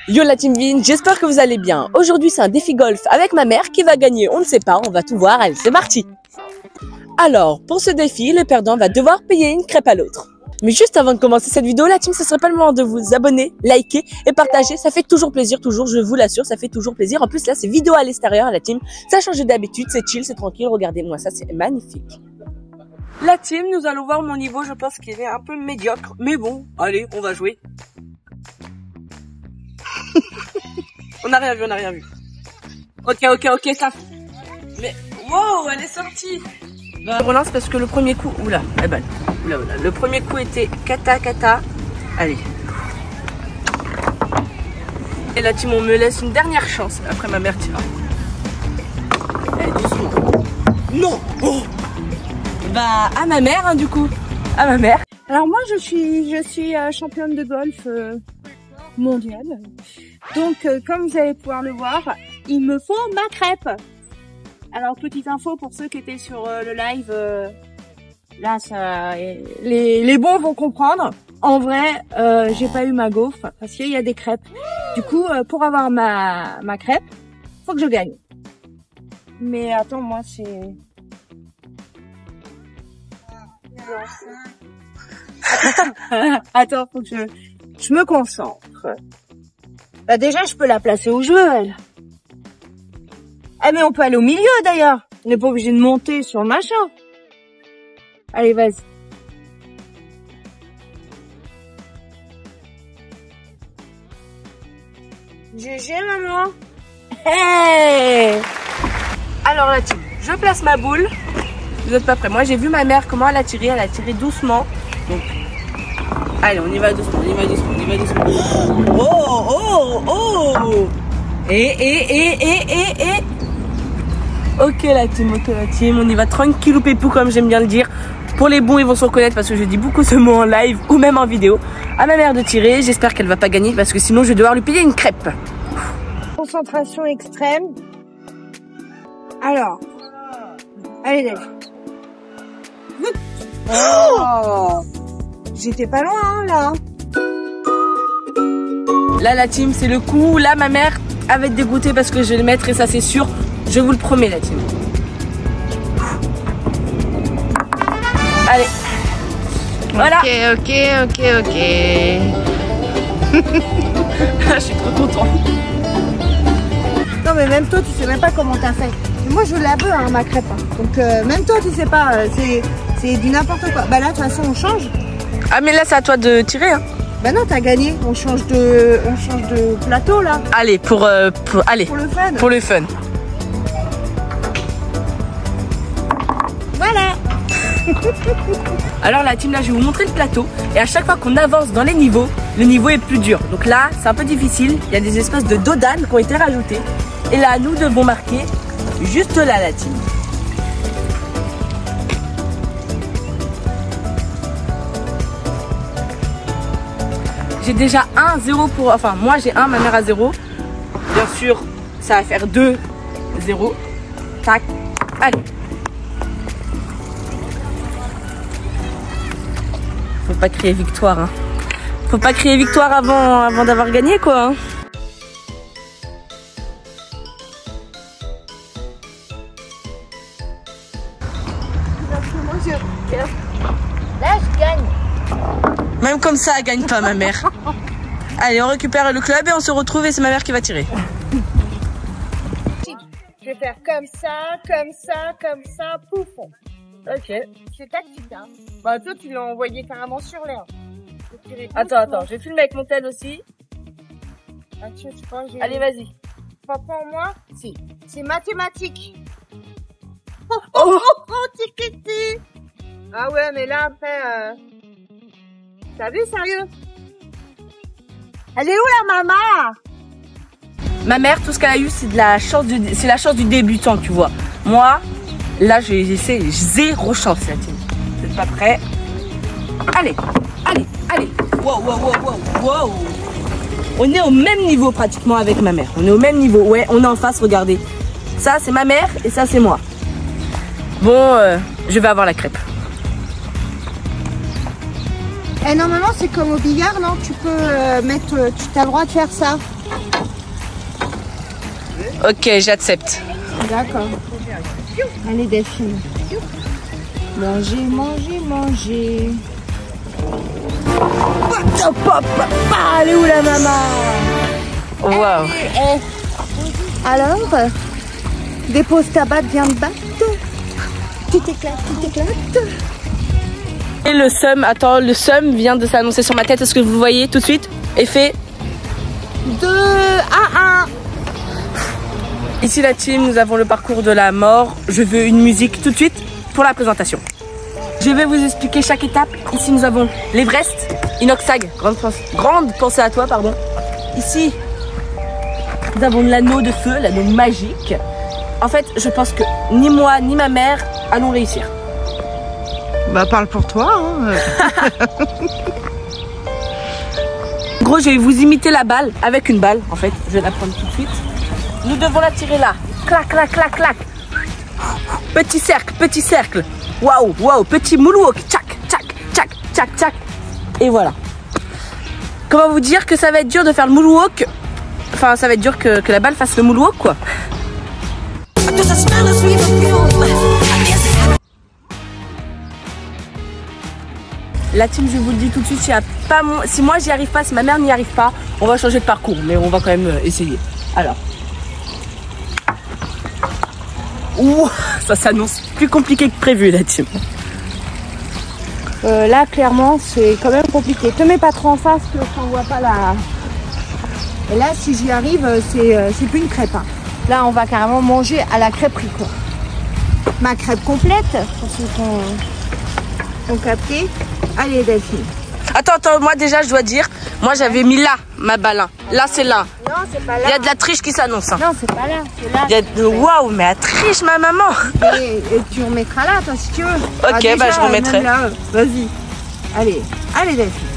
Yo la team Vin, j'espère que vous allez bien. Aujourd'hui c'est un défi golf avec ma mère qui va gagner, on ne sait pas, on va tout voir, allez c'est parti. Alors, pour ce défi, le perdant va devoir payer une crêpe à l'autre. Mais juste avant de commencer cette vidéo, la team, ce serait pas le moment de vous abonner, liker et partager. Ça fait toujours plaisir, toujours, je vous l'assure, ça fait toujours plaisir. En plus, là, c'est vidéo à l'extérieur, la team. Ça change d'habitude, c'est chill, c'est tranquille. Regardez-moi ça, c'est magnifique. La team, nous allons voir mon niveau. Je pense qu'il est un peu médiocre. Mais bon, allez, on va jouer. On n'a rien vu, on n'a rien vu. Ok, ça. Mais, wow, elle est sortie. Je relance parce que le premier coup, oula, la balle. Oula, le premier coup était kata. Allez. Et là, team, on me laisse une dernière chance. Après, ma mère tira. Allez, doucement. Non. Oh. Bah, à ma mère, hein, du coup. À ma mère. Alors moi, je suis championne de golf mondiale. Donc, comme vous allez pouvoir le voir, il me faut ma crêpe. Alors, petite info pour ceux qui étaient sur le live, là, ça, les bons vont comprendre. En vrai, j'ai pas eu ma gaufre parce qu'il y a des crêpes. Du coup, pour avoir ma crêpe, faut que je gagne. Mais attends, moi, c'est... Attends, faut que je me concentre. Bah déjà, je peux la placer où je veux, elle. Ah mais on peut aller au milieu d'ailleurs. On n'est pas obligé de monter sur le machin. Allez, vas-y. GG maman. Hey. Alors la team, je place ma boule. Vous êtes pas prêts? Moi j'ai vu ma mère comment elle a tiré doucement. Donc, allez, on y va doucement. Oh. Et. Ok la team, on y va tranquillou pépou comme j'aime bien le dire. Pour les bons, ils vont se reconnaître parce que je dis beaucoup ce mot en live ou même en vidéo. À ma mère de tirer, j'espère qu'elle va pas gagner parce que sinon je vais devoir lui payer une crêpe. Concentration extrême. Alors, allez Dave. Oh, j'étais pas loin hein, là. Là la team, c'est le coup. Là ma mère va être dégoûtée parce que je vais le mettre et ça c'est sûr. Je vous le promets la team. Allez. Voilà. Ok. Je suis trop content. Non mais même toi tu sais même pas comment t'as fait. Mais moi je la veux hein, ma crêpe. Hein. Donc même toi tu sais pas, c'est du n'importe quoi. Bah là de toute façon on change. Ah mais là c'est à toi de tirer hein. Bah non t'as gagné, on change de plateau là. Allez pour le fun. Pour le fun. Voilà. Alors la team, là je vais vous montrer le plateau et à chaque fois qu'on avance dans les niveaux, le niveau est plus dur. Donc là c'est un peu difficile, il y a des espèces de dodanes qui ont été rajoutées. Et là nous devons marquer juste là la team. J'ai déjà 1-0 pour... Enfin moi j'ai 1, ma mère a 0. Bien sûr ça va faire 2-0. Tac, allez. Faut pas crier victoire hein. Faut pas crier victoire avant d'avoir gagné quoi hein. Là je gagne. Même comme ça elle gagne pas ma mère. Allez on récupère le club et on se retrouve et c'est ma mère qui va tirer. Je vais faire comme ça, pouf. Ok. C'est tactique hein. Bah toi tu l'as envoyé carrément sur l'air. Attends, je filme avec mon tel aussi. Ah, tu crois, allez vas-y. Pas pour moi. Si. C'est mathématique. Oh. Tiki. Ah ouais mais là après t'as vu sérieux? Elle est où la maman? Ma mère tout ce qu'elle a eu c'est la chance du débutant tu vois. Moi là j'ai zéro chance la team. Vous êtes pas prêts? Allez. Wow. On est au même niveau pratiquement avec ma mère. On est au même niveau. Ouais, on est en face, regardez. Ça c'est ma mère et ça c'est moi. Bon, je vais avoir la crêpe. Et normalement, c'est comme au billard, non? Tu peux mettre... tu as le droit de faire ça. Ok, j'accepte. D'accord. Allez, Delphine. Manger, manger, manger. Hop, hop, hop. Elle est où la maman? Waouh. Alors, dépose ta batte, viens de battre. Tu t'éclates, tu t'éclates. Et le seum, attends, le seum vient de s'annoncer sur ma tête. Est-ce que vous le voyez tout de suite? Effet 2 à 1. Ici la team, nous avons le parcours de la mort. Je veux une musique tout de suite pour la présentation. Je vais vous expliquer chaque étape. Ici nous avons l'Everest, Inoxtag, grande pensée à toi, pardon. Ici, nous avons l'anneau de feu, l'anneau magique. En fait, je pense que ni moi ni ma mère allons réussir. Bah parle pour toi. Hein. En gros, je vais vous imiter la balle avec une balle. En fait, je vais la prendre tout de suite. Nous devons la tirer là. Clac, clac, clac, clac. Petit cercle, petit cercle. Waouh, waouh, petit moonwalk. Tchac, tchac, tchac, tchac, tchac. Et voilà. Comment vous dire que ça va être dur de faire le moonwalk? Enfin, ça va être dur que la balle fasse le moonwalk, quoi. La team, je vous le dis tout de suite, si moi j'y arrive pas, si ma mère n'y arrive pas, on va changer de parcours, mais on va quand même essayer. Alors. Ouh, ça s'annonce plus compliqué que prévu, la team. Là, clairement, c'est quand même compliqué. Te mets pas trop en face, que on voit pas la... Et là, si j'y arrive, c'est plus une crêpe. Hein. Là, on va carrément manger à la crêperie, quoi. Ma crêpe complète, pour ceux qui ont capté. Allez, Delphine. Attends, moi déjà, je dois dire, moi j'avais mis là, ma balle. Là, c'est là. Non, c'est pas là. Il y a de la triche qui s'annonce. Hein. Non, c'est pas là, c'est là. Il y a de... Waouh, mais elle triche, ma maman. Et tu remettras là, toi, si tu veux. Ok, déjà, bah je remettrai. Vas-y. Allez, allez, Delphine.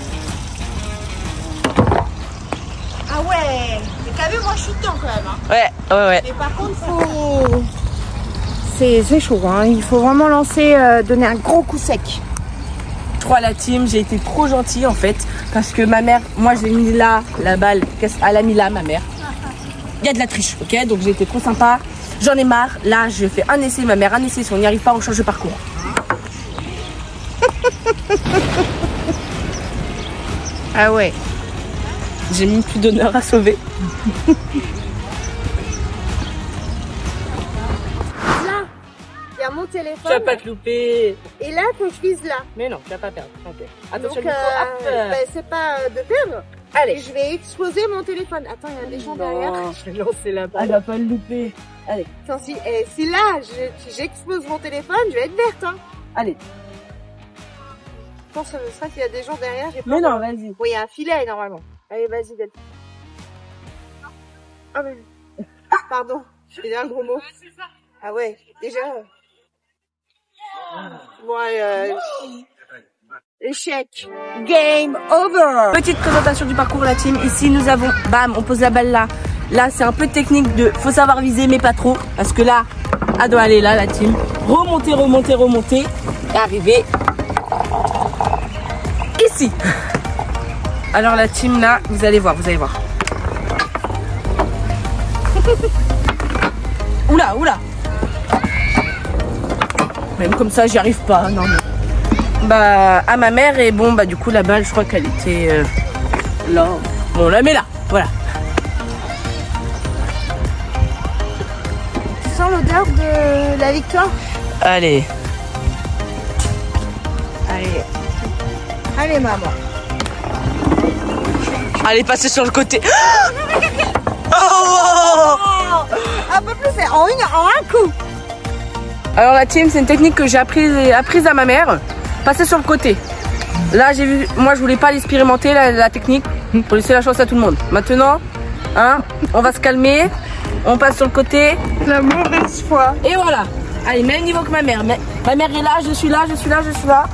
Ah ouais. Mais t'as vu, moi, je suis dedans quand même. Hein. Ouais. Mais par contre, faut... C'est chaud, hein. Il faut vraiment lancer, donner un gros coup sec. Je crois la team, j'ai été trop gentille en fait, parce que ma mère, moi j'ai mis là la balle, elle a mis là ma mère. Il y a de la triche, ok, donc j'ai été trop sympa. J'en ai marre, là je fais un essai, ma mère un essai, si on n'y arrive pas on change de parcours. Ah ouais. J'ai mis plus d'honneur à sauver. Mon téléphone. Tu vas pas te louper. Et là, faut que je vise là. Mais non, tu vas pas perdre. Okay. Attention, donc, c'est pas de perdre. Allez, je vais exploser mon téléphone. Attends, il y a des gens derrière. Je vais lancer la balle. Elle va pas le louper. Allez. Attends, si là, j'explose mon téléphone, je vais être verte. Hein. Allez. Je pense que ce sera qu'il y a des gens derrière. Mais non, vas-y. Oui, il y a un filet normalement. Allez, vas-y, Delphine. Ah, mais... Pardon, j'ai dit un gros mot. Ah ouais, déjà... Bon, échec. Game over. Petite présentation du parcours la team. Ici nous avons, bam, on pose la balle là. Là c'est un peu technique de, faut savoir viser mais pas trop. Parce que là, elle doit aller là la team. Remonter, remonter, remonter. Et arriver ici. Alors la team là, vous allez voir, vous allez voir. Oula, oula. Même comme ça, j'y arrive pas. Non, mais... Bah, à ma mère, et bon, bah, du coup, la balle, je crois qu'elle était là. Bon, on la met là, voilà. Tu sens l'odeur de la victoire? Allez. Allez. Allez, maman. Allez, passez sur le côté. Oh, un peu plus, c'est en un coup. Alors la team, c'est une technique que j'ai apprise à ma mère. Passer sur le côté. Là, j'ai vu, moi je voulais pas l'expérimenter la technique pour laisser la chance à tout le monde. Maintenant, hein, on va se calmer. On passe sur le côté. La mauvaise foi. Et voilà. Allez, même niveau que ma mère. Ma mère est là, je suis là, je suis là, je suis là.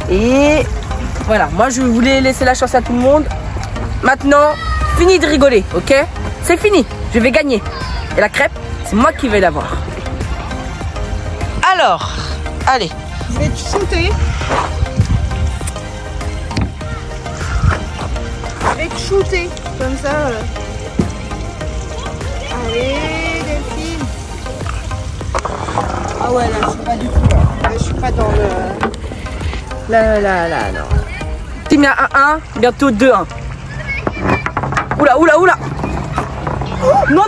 Et voilà, moi je voulais laisser la chance à tout le monde. Maintenant, fini de rigoler, ok? C'est fini, je vais gagner. Et la crêpe, c'est moi qui vais l'avoir. Alors, allez. Je vais te shooter. avec shooter. Comme ça. Allez, Delphine. Ah ouais, là, je suis pas du tout. Je suis pas dans le... Là, non. Team, il y a 1-1, bientôt 2-1. Oula. Non.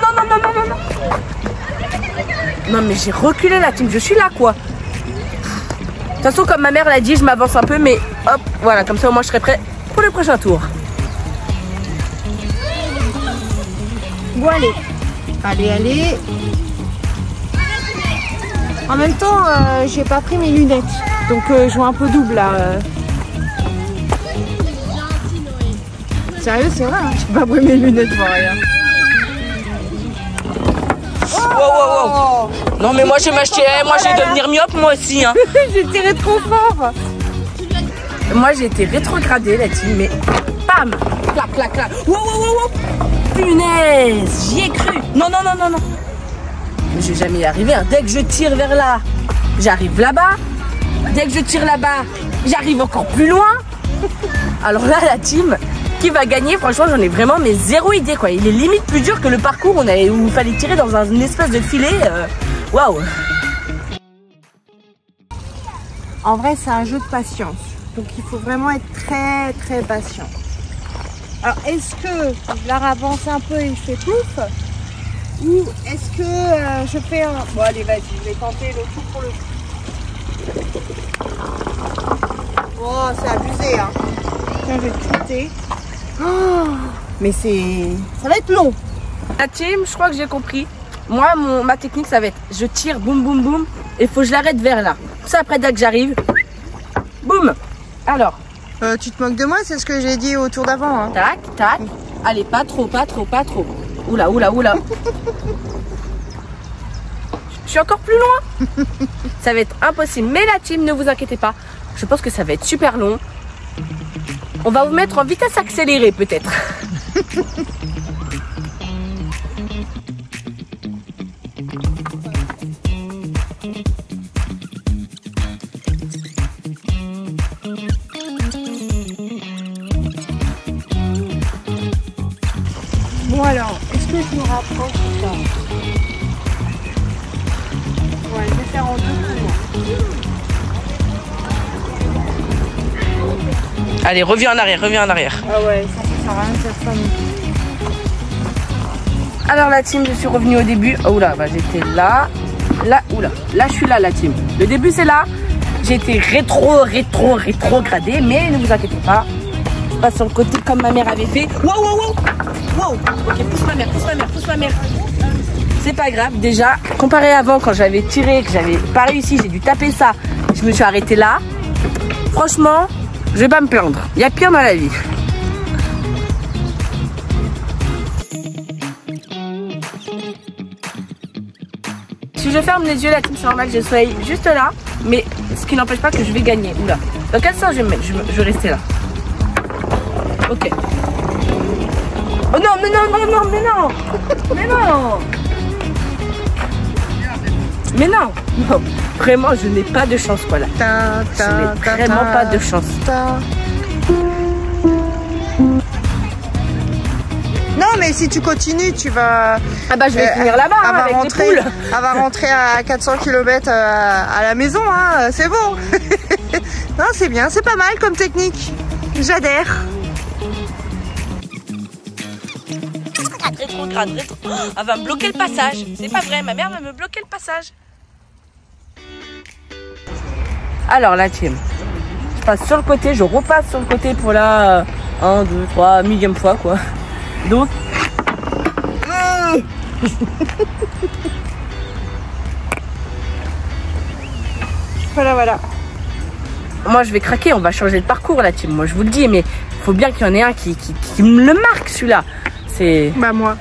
Non, mais j'ai reculé la team, je suis là, quoi. De toute façon, comme ma mère l'a dit, je m'avance un peu, mais hop, voilà, comme ça, au moins, je serai prêt pour le prochain tour. Bon, allez. En même temps, j'ai pas pris mes lunettes. Donc, je vois un peu double, là. Sérieux, c'est vrai, hein, j'ai pas pris mes lunettes pour rien. Wow. Non, mais moi, je vais m'acheter, moi, je vais devenir myope, moi aussi, hein. J'ai tiré trop fort. Moi, j'ai été rétrogradée, la team, mais bam, clac. Wow. Punaise, j'y ai cru. Non. Mais je vais jamais y arriver, hein. Dès que je tire vers là, j'arrive là-bas. Dès que je tire là-bas, j'arrive encore plus loin. Alors là, la team qui va gagner, franchement, j'en ai vraiment mais zéro idée, quoi. Il est limite plus dur que le parcours où il fallait tirer dans une espèce de filet. Waouh. En vrai, c'est un jeu de patience. Donc, il faut vraiment être très, très patient. Alors, est-ce que je la avance un peu et je fais plouf? Ou est-ce que je fais un... Bon, allez, vas-y, je vais tenter le coup pour le coup. Oh, c'est abusé, hein. Tiens, je vais te shooter. Oh, mais ça va être long. La team, je crois que j'ai compris. Moi, ma technique, ça va être, je tire, boum, et faut que je l'arrête vers là. Ça, après, dès que j'arrive, boum. Alors. Tu te moques de moi, c'est ce que j'ai dit au tour d'avant. Hein. Tac. Allez, pas trop. Oula. Je suis encore plus loin. Ça va être impossible. Mais la team, ne vous inquiétez pas. Je pense que ça va être super long. On va vous mettre en vitesse accélérée, peut-être. Bon alors, est-ce que je me rapproche ou pas? Ouais, je vais faire en deux tours. Allez, reviens en arrière. Ah ouais, ça sert à rien de faire ça non plus. Alors la team, je suis revenue au début. Oh là, j'étais là. Là, je suis là, la team. Le début, c'est là. J'ai été rétrogradée, mais ne vous inquiétez pas. Je passe sur le côté comme ma mère avait fait. Wow. Ok, pousse ma mère. C'est pas grave, déjà, comparé avant quand j'avais tiré, que j'avais pas réussi, j'ai dû taper ça. Je me suis arrêtée là. Franchement, je vais pas me plaindre. Il y a pire dans la vie. Si je ferme les yeux, la team, c'est normal que je sois juste là. Mais ce qui n'empêche pas que je vais gagner. Oula. Dans quel sens je vais me mettre? Je vais rester là. Ok. Oh non, mais non. Vraiment, je n'ai pas de chance, quoi, là. Je n'ai vraiment pas de chance. Non, mais si tu continues, tu vas... Ah bah, je vais finir là-bas, avec les poules. Elle va rentrer à 400 km à la maison, hein, c'est bon. Non, c'est bien, c'est pas mal comme technique. J'adhère. Rétrograde. Elle va me bloquer le passage. C'est pas vrai, ma mère va me bloquer le passage. Alors la team, je passe sur le côté, je repasse sur le côté pour la 1, 2, 3, millième fois, quoi. Donc voilà. Moi je vais craquer, on va changer de parcours, la team. Moi je vous le dis, mais il faut bien qu'il y en ait un qui me le marque, celui-là. C'est... Bah moi.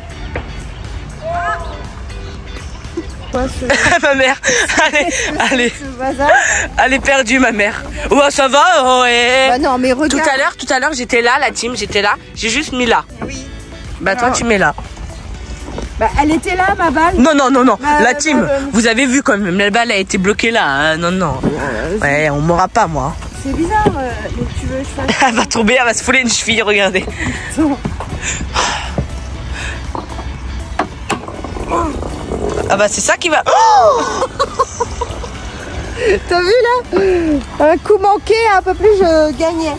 Ma mère, allez. Elle est perdue, ma mère. Ouais, ça va, ouais. Bah non, mais regarde. Tout à l'heure, j'étais là, la team, j'étais là. J'ai juste mis là. Oui. Bah toi, tu mets là. Bah elle était là, ma balle. Non. La team, vous avez vu quand même, la balle a été bloquée là. Hein. Non. Ouais, on m'aura pas, moi. c'est bizarre. Mais tu veux que je fasse... Elle va tomber, elle va se fouler une cheville, regardez. Ah bah c'est ça qui va... Oh T'as vu là? Un coup manqué, un peu plus, je gagnais.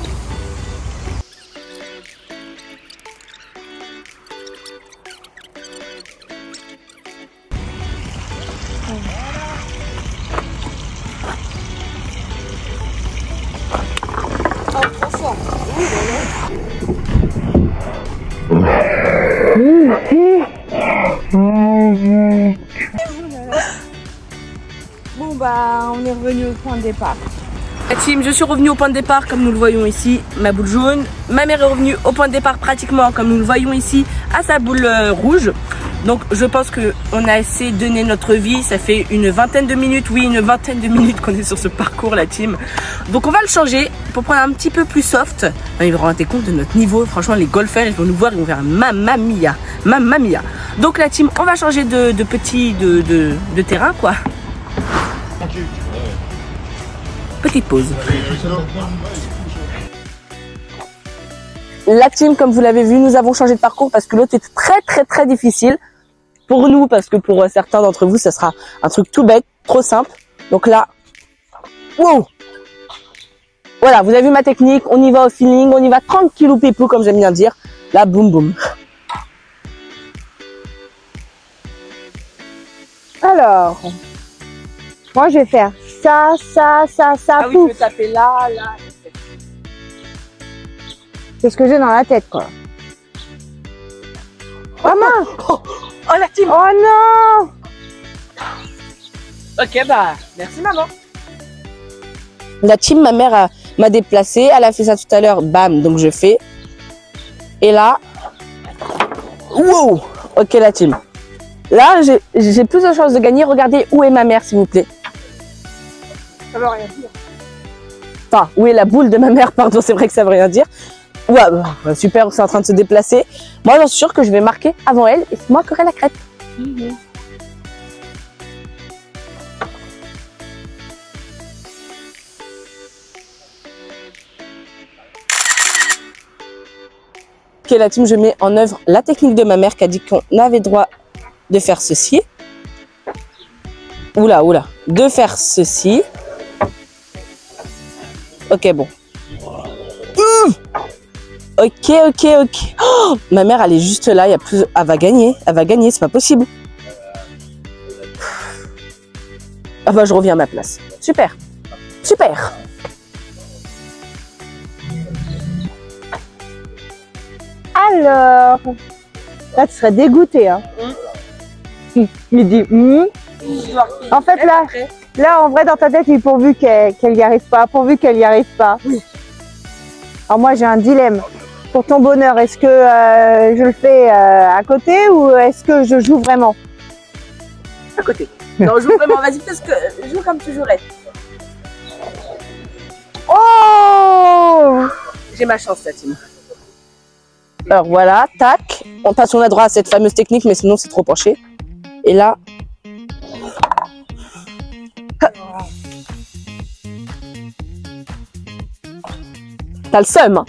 Bon bah on est revenu au point de départ. La team, je suis revenue au point de départ comme nous le voyons ici, ma boule jaune. Ma mère est revenue au point de départ pratiquement comme nous le voyons ici, à sa boule rouge. Donc je pense qu'on a assez donné notre vie, ça fait une vingtaine de minutes, oui une vingtaine de minutes qu'on est sur ce parcours la team. Donc on va le changer pour prendre un petit peu plus soft. Ils vont rendre compte de notre niveau, franchement les golfeurs ils vont nous voir, ils vont faire mamma mia, mamma mia. Donc la team, on va changer de terrain quoi. Petite pause. La team, comme vous l'avez vu, nous avons changé de parcours parce que l'autre est très difficile pour nous, parce que pour certains d'entre vous, ça sera un truc tout bête, trop simple. Donc là, wow. Voilà, vous avez vu ma technique, on y va au feeling, on y va tranquille ou pipou, comme j'aime bien dire. Là, boum boum. Alors, moi je vais faire ça, Ah oui, tu veux taper là. C'est ce que j'ai dans la tête quoi. Maman! Oh la team! Oh non! Ok, bah, merci maman. La team, ma mère m'a déplacée, elle a fait ça tout à l'heure, bam, donc je fais. Et là, wow! Ok la team. Là, j'ai plus de chances de gagner. Regardez où est ma mère, s'il vous plaît. Ça veut rien dire. Enfin, où est la boule de ma mère, pardon, c'est vrai que ça veut rien dire. Ouais, bah, super, c'est en train de se déplacer. Moi, j'en suis sûre que je vais marquer avant elle et c'est moi qui aurai la crête. Ok, la team, je mets en œuvre la technique de ma mère qui a dit qu'on avait droit de faire ceci. Oula, de faire ceci. Ok, bon. Ok. Oh, ma mère, elle est juste là. Il y a plus... Elle va gagner, c'est pas possible. Ah bah, je reviens à ma place. Super. Alors, là tu serais dégoûté hein. Il dit En fait là en vrai dans ta tête il est pourvu qu'elle y arrive pas, Alors moi j'ai un dilemme. Pour ton bonheur, est-ce que je le fais à côté ou est-ce que je joue vraiment? À côté. Non, joue vraiment, vas-y, parce que joue comme tu jouerais. Oh! J'ai ma chance, la team. Alors voilà, tac. On passe, on a droit à cette fameuse technique, mais sinon c'est trop penché. Et là. T'as le seum, hein.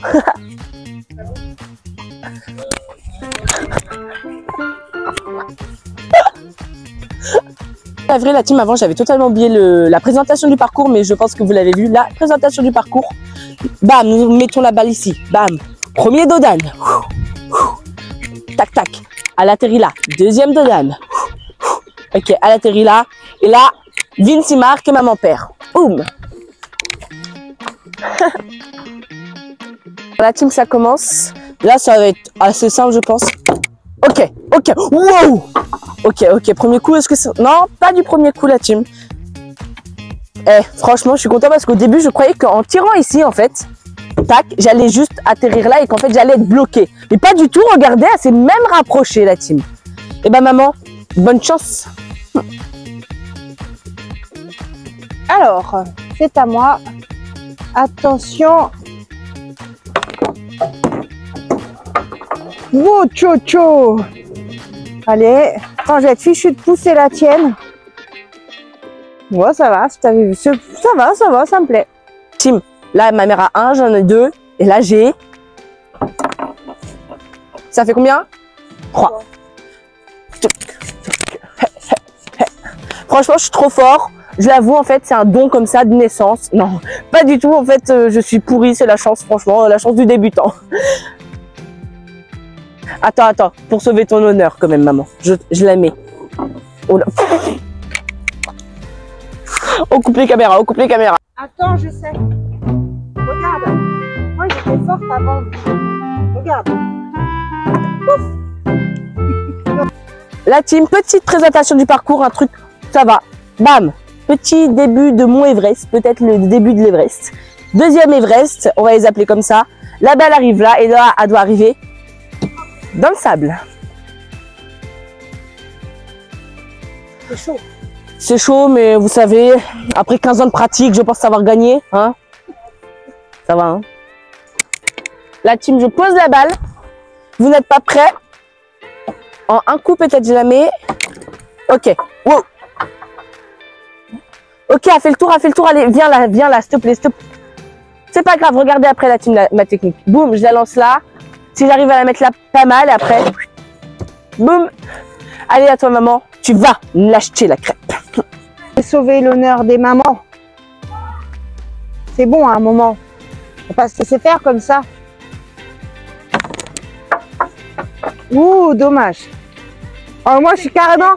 La vraie, la team, avant j'avais totalement oublié la présentation du parcours, mais je pense que vous l'avez vu, la présentation du parcours. Bam, nous mettons la balle ici, bam, premier dodan, tac tac, elle atterrit là, deuxième dodan, ok, elle atterrit là, et là, Vince marque et maman perd, boum. La team, ça commence, là ça va être assez simple je pense. Ok, wow. Ok, premier coup, est-ce que c'est... Non, pas du premier coup, la team. Franchement, je suis content parce qu'au début, je croyais qu'en tirant ici, en fait, tac, j'allais juste atterrir là et qu'en fait, j'allais être bloqué. Mais pas du tout, regardez, elle s'est même rapprochée, la team. Eh ben, maman, bonne chance. Alors, c'est à moi. Attention. Wow, tcho. Allez, attends, je vais être fichu de pousser la tienne. Ouais, ça va, si t'avais vu. Ça va, ça me plaît. Team, Là, ma mère a 1, j'en ai 2. Et là, j'ai... Ça fait combien? 3. Franchement, je suis trop fort. Je l'avoue, en fait, c'est un don comme ça de naissance. Non, pas du tout. En fait, je suis pourrie. C'est la chance, franchement, la chance du débutant. Attends. Pour sauver ton honneur, quand même, maman. Je la mets. Oh là. On coupe les caméras, Attends, je sais. Regarde. Moi, j'étais forte avant. Regarde. Ouf. La team, petite présentation du parcours, un truc, ça va. Bam. Petit début de Mont Everest, peut-être le début de l'Everest. Deuxième Everest, on va les appeler comme ça. La balle arrive là, et là, elle doit arriver dans le sable. C'est chaud. C'est chaud, mais vous savez, après 15 ans de pratique, je pense savoir gagner. Hein, ça va, hein. La team, je pose la balle. Vous n'êtes pas prêts? En un coup, peut-être je la mets. Ok. Wow. Ok, elle fait le tour. Allez, viens là, s'il te plaît, C'est pas grave, regardez après la team, ma technique. Boum, je la lance là. Si j'arrive à la mettre là, pas mal. Et après, boum. Allez, à toi, maman. Tu vas l'acheter, la crêpe. Sauver l'honneur des mamans. C'est bon à un moment. Faut pas se laisser faire comme ça. Ouh, dommage. Oh, moi, je suis carrément...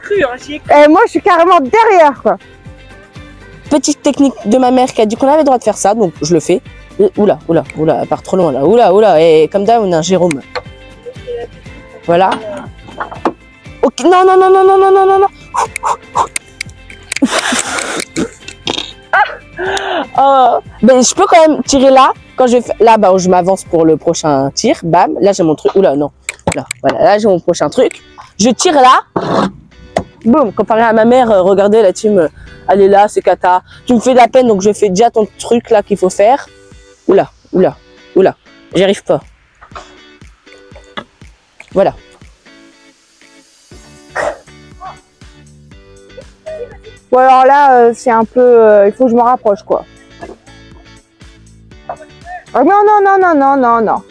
moi, je suis carrément derrière, quoi. Petite technique de ma mère qui a dit qu'on avait le droit de faire ça, donc je le fais. Et, oula, elle part trop loin là. Oula, et comme d'hab, on a un Jérôme. Voilà. Ok, non. Ben, je peux quand même tirer là. Quand je fais là, bah, je m'avance pour le prochain tir. Bam, là j'ai mon truc. Oula, non. Là, voilà, là j'ai mon prochain truc. Je tire là. Boum, comparé à ma mère, regardez la team, elle est là, c'est cata. Tu me fais de la peine, donc je fais déjà ton truc là qu'il faut faire. Oula, j'y arrive pas. Voilà. Bon, alors là, c'est un peu... il faut que je me rapproche, quoi. Oh, non.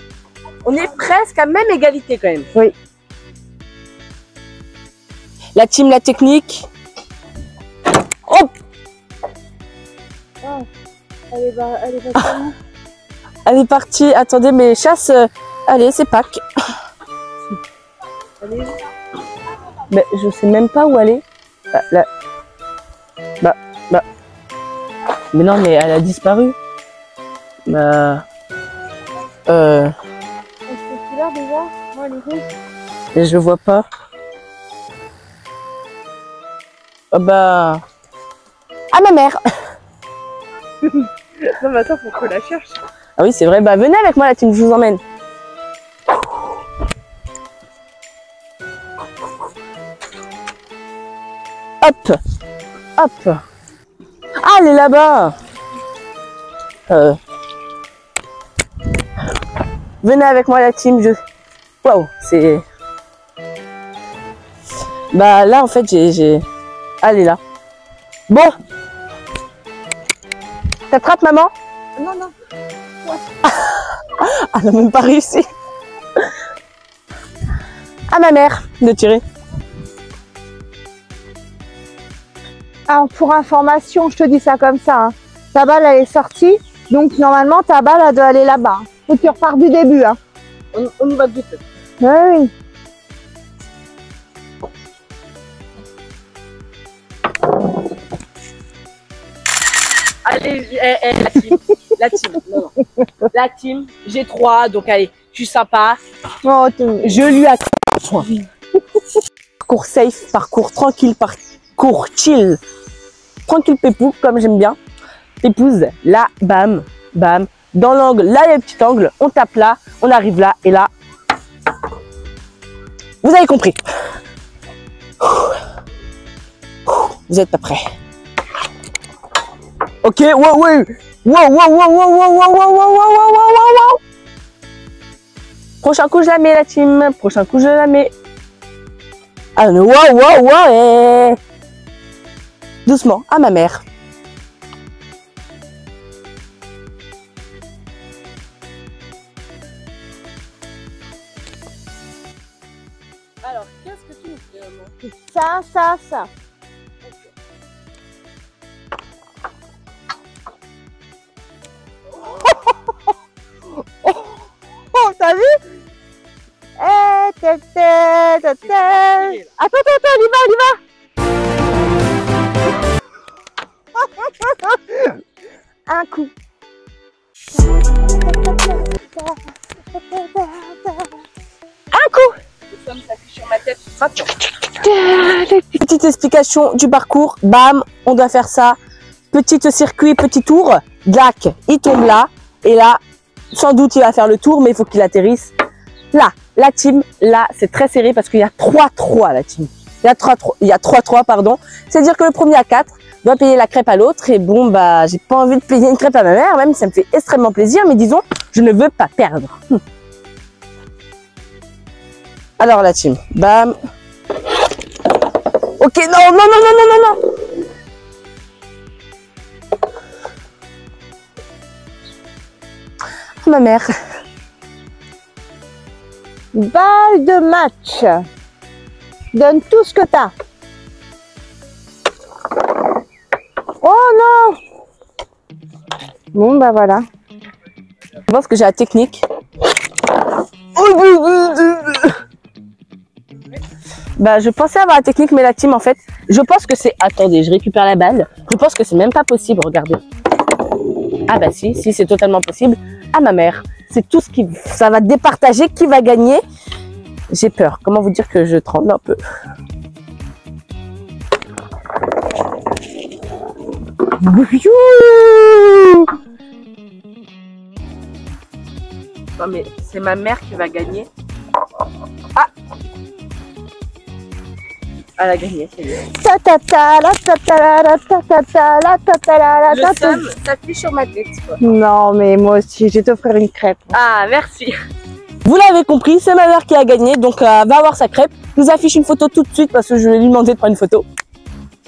On est presque à même égalité quand même. Oui. La team, la technique. Hop. Oh, elle est partie. Elle est partie. Attendez, mes chasses. Allez, c'est Pâques. Mais je sais même pas où aller. Mais non, mais elle a disparu. Est-ce que tu l'as déjà? Moi, les rouges. Et je vois pas. Oh bah. Ah, ma mère. Non, mais attends, faut qu'on la cherche. Ah oui, c'est vrai. Bah, venez avec moi, la team, je vous emmène. Hop. Ah, elle est là-bas. Venez avec moi, la team. Waouh, c'est... Bah, là, en fait, j'ai... Elle est là. Bon. T'attrapes, maman? Non. Elle n'a même pas réussi. À ma mère de tirer. Alors, pour information, je te dis ça comme ça. Hein. Ta balle, elle est sortie. Donc, normalement, ta balle, elle doit aller là-bas. Faut que tu repars du début. Hein. On y va vite. Oui. Allez, la team. Non. La team, j'ai 3, donc allez, je suis sympa. Oh, Je lui accorde. Parcours safe, parcours tranquille, parcours chill. Tranquille pépou, comme j'aime bien. T'épouses, là, bam. Dans l'angle, là, il y a un petit angle. On tape là, on arrive là, et là. Vous avez compris. Vous êtes pas prêts. Ok, wow. Prochain coup, je la mets, la team. Prochain coup, je la mets. Ah, wow. Doucement, à ma mère. Qu'est-ce que tu fais, maman? Ça. Oh, t'as vu? Attends, on y va. Un coup. Un coup. Ça s'affiche sur ma tête maintenant. Petite explication du parcours. Bam, on doit faire ça. Petit circuit, petit tour. Glac, il tombe là. Et là, sans doute, il va faire le tour, mais il faut qu'il atterrisse là. La team, là, c'est très serré parce qu'il y a 3-3, la team. Il y a 3-3, pardon. C'est-à-dire que le premier à 4 doit payer la crêpe à l'autre. Et bon, bah, j'ai pas envie de payer une crêpe à ma mère, même si ça me fait extrêmement plaisir. Mais disons, je ne veux pas perdre. Alors, la team, bam. Ok, non. Ma mère. Balle de match. Donne tout ce que t'as. Oh non. Bon, bah voilà. Je pense que j'ai la technique. Bah, je pensais avoir la technique, mais la team, en fait, je pense que c'est... Attendez, je récupère la balle. Je pense que c'est même pas possible, regardez. Ah bah si, c'est totalement possible. À ma mère. C'est tout ce qui... Ça va départager qui va gagner. J'ai peur. Comment vous dire que je tremble un peu. Non mais c'est ma mère qui va gagner. Ah, elle a gagné, c'est bien. Le somme s'affiche sur ma tête, quoi. Non, mais moi aussi, je vais t'offrir une crêpe. Ah, merci. Vous l'avez compris, c'est ma mère qui a gagné, donc va avoir sa crêpe. Je vous affiche une photo tout de suite parce que je vais lui demander de prendre une photo.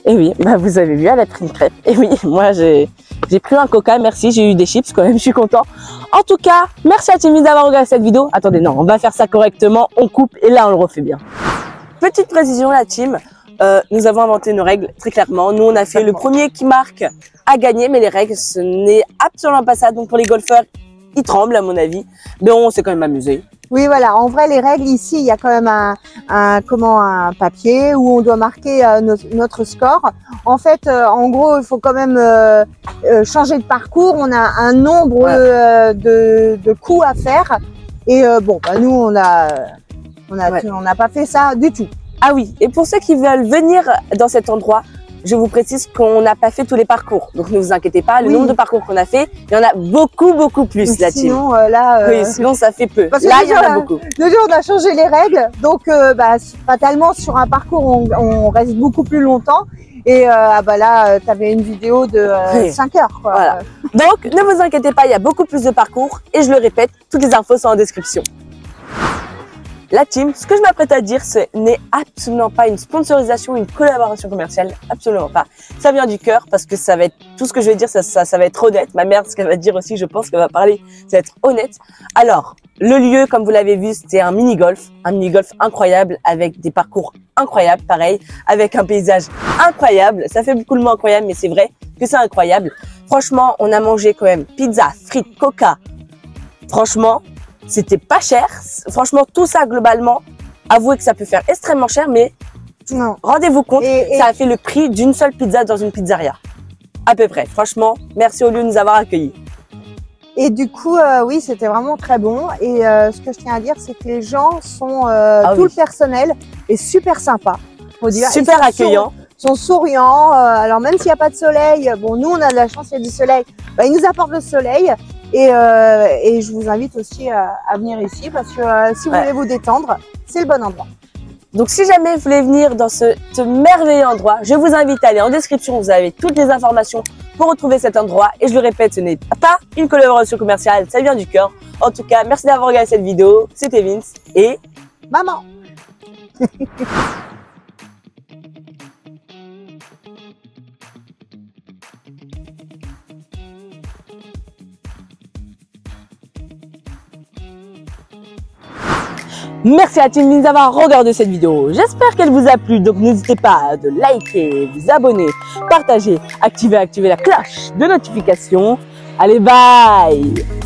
Et oui, bah vous avez vu, elle a pris une crêpe. Et oui, moi j'ai pris un coca, merci, j'ai eu des chips quand même, je suis content. En tout cas, merci à Timmy d'avoir regardé cette vidéo. Attendez, non, on va faire ça correctement, on coupe et là on le refait bien. Petite précision, la team, nous avons inventé nos règles, très clairement. Nous, on a fait le premier qui marque à gagner, mais les règles, ce n'est absolument pas ça. Donc pour les golfeurs, ils tremblent à mon avis, mais on s'est quand même amusé. Oui, voilà. En vrai, les règles ici, il y a quand même un papier où on doit marquer notre score. En fait, en gros, il faut quand même changer de parcours. On a un nombre de coups à faire. Et bon, bah, nous, on n'a pas fait ça du tout. Ah oui, et pour ceux qui veulent venir dans cet endroit, je vous précise qu'on n'a pas fait tous les parcours. Donc ne vous inquiétez pas, le nombre de parcours qu'on a fait, il y en a beaucoup plus oui, là-dessus. Sinon, là, oui, sinon ça fait peu. Parce là, que il y en a beaucoup. Déjà, on a changé les règles. Donc, bah, fatalement, sur un parcours, on reste beaucoup plus longtemps. Et bah là, tu avais une vidéo de 5 heures. Quoi. Voilà. Donc, ne vous inquiétez pas, il y a beaucoup plus de parcours. Et je le répète, toutes les infos sont en description. La team, ce que je m'apprête à dire, ce n'est absolument pas une sponsorisation, une collaboration commerciale, absolument pas. Ça vient du cœur parce que ça va être, tout ce que je vais dire, ça va être honnête. Ma mère, ce qu'elle va dire aussi, je pense qu'elle va parler, ça va être honnête. Alors, le lieu, comme vous l'avez vu, c'était un mini-golf incroyable avec des parcours incroyables, pareil, avec un paysage incroyable. Ça fait beaucoup le mot incroyable, mais c'est vrai que c'est incroyable. Franchement, on a mangé quand même pizza, frites, coca. Franchement, c'était pas cher. Franchement, tout ça, globalement, avouez que ça peut faire extrêmement cher, mais rendez-vous compte, ça a fait le prix d'une seule pizza dans une pizzeria. À peu près. Franchement, merci au lieu de nous avoir accueillis. Et du coup, oui, c'était vraiment très bon. Et ce que je tiens à dire, c'est que les gens sont, tout le personnel est super sympa. Faut dire. Super accueillant. Sont souriants. Alors même s'il n'y a pas de soleil, bon, nous on a de la chance, il y a du soleil. Bah, ils nous apportent le soleil. Et je vous invite aussi à venir ici parce que si vous voulez vous détendre, c'est le bon endroit. Donc si jamais vous voulez venir dans ce merveilleux endroit, je vous invite à aller en description, vous avez toutes les informations pour retrouver cet endroit. Et je le répète, ce n'est pas une collaboration commerciale, ça vient du cœur. En tout cas, merci d'avoir regardé cette vidéo. C'était Vince et maman. Merci à Team Vince d'avoir regardé cette vidéo. J'espère qu'elle vous a plu. Donc n'hésitez pas à liker, vous abonner, partager, activer la cloche de notification. Allez, bye!